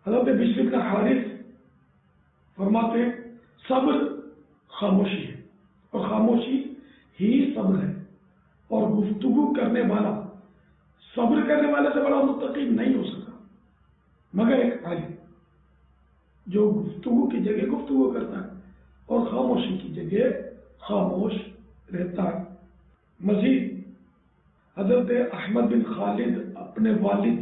حضرت بشر بن حارث فرماتے ہیں صبر خاموشی ہے اور خاموشی ہی صبر ہے، اور گفتگو کرنے والا صبر کرنے والے سے بڑا متقی نہیں ہو سکا مگر ایک عالم جو گفتگو کی جگہ گفتگو کرتا ہے اور خاموشی کی جگہ خاموش رہتا ہے۔ مزید حضرت احمد بن خالد اپنے والد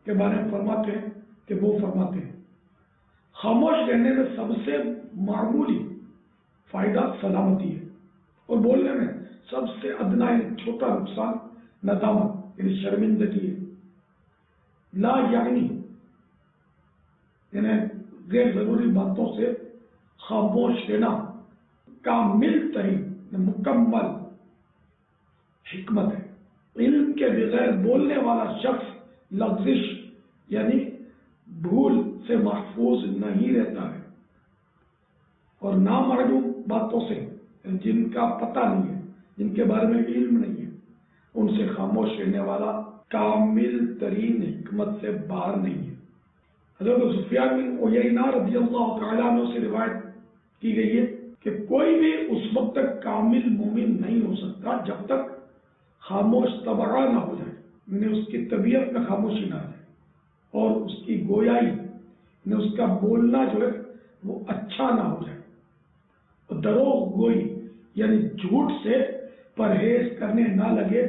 کے بارے میں فرماتے ہیں کہ وہ فرماتے ہیں خاموش رہنے میں سب سے معمولی فائدہ سلامتی ہے، اور بولنے میں سب سے ادنا یعنی چھوٹا نقصان ندامت یعنی شرمندگی ہے۔ لا یعنی غیر ضروری باتوں سے خاموش رہنا کامل ترین مکمل حکمت ہے۔ علم کے بغیر بولنے والا شخص لغزش یعنی بھول سے محفوظ نہیں رہتا ہے، اور نامعلوم باتوں سے جن کا پتہ نہیں ہے، جن کے بارے میں علم نہیں ہے، ان سے خاموش رہنے والا کامل ترین حکمت سے باہر نہیں ہے۔ حضرت سفیان بن عیینہ رضی اللہ تعالیٰ عنہ سے روایت کی گئی ہے کہ کوئی بھی اس وقت تک کامل مومن نہیں ہو سکتا جب تک خاموش طبع نہ ہو جائے، یعنی اس کی طبیعت میں خاموشی نہ آ جائے، اور اس کی گویائی یعنی اس کا بولنا جو ہے وہ اچھا نہ ہو جائے، اور دروغ گوئی یعنی جھوٹ سے پرہیز کرنے نہ لگے،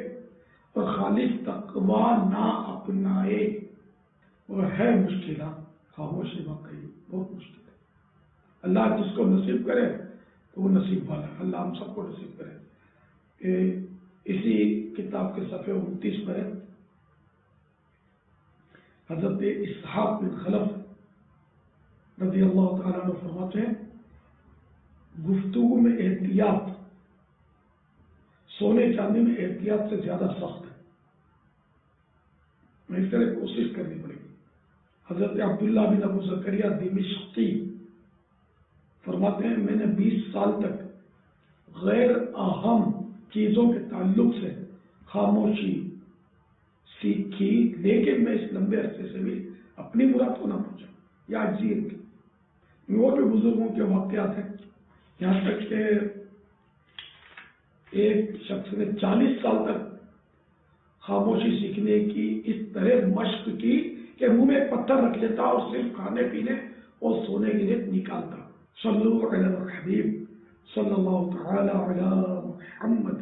اور خالص تقوی نہ اپنائے۔ وہ ہے مشکلات، خاموشی واقعی بہت مشکل ہے۔ اللہ جس کو نصیب کرے تو وہ نصیب والا ہے، اللہ ہم سب کو نصیب کرے۔ کہ اسی کتاب کے صفحے 29 پر حضرت اسحاق بن خلف رضی اللہ تعالیٰ عنہ فرماتے ہیں گفتگو میں احتیاط سونے چاندی میں احتیاط سے زیادہ سخت ہے، میں اس طرح کوشش کرنی پڑے گی۔ حضرت عبداللہ بن ابو زکریا دمشقی فرماتے ہیں میں نے 20 سال تک غیر اہم چیزوں کے تعلق سے خاموشی سیکھی، لیکن میں اس لمبے عرصے سے بھی اپنی مراد کو نہ پہنچا یا عجزیت کی۔ اور بھی بزرگوں کے واقعات ہیں، یہاں تک کہ ایک شخص نے 40 سال تک خاموشی سیکھنے کی اس طرح مشق کی کہ منہ میں ایک پتھر رکھ لیتا اور صرف کھانے پینے اور سونے کے لیے نکالتا۔ صلو علی الحبیب صلی اللہ تعالی علی محمد۔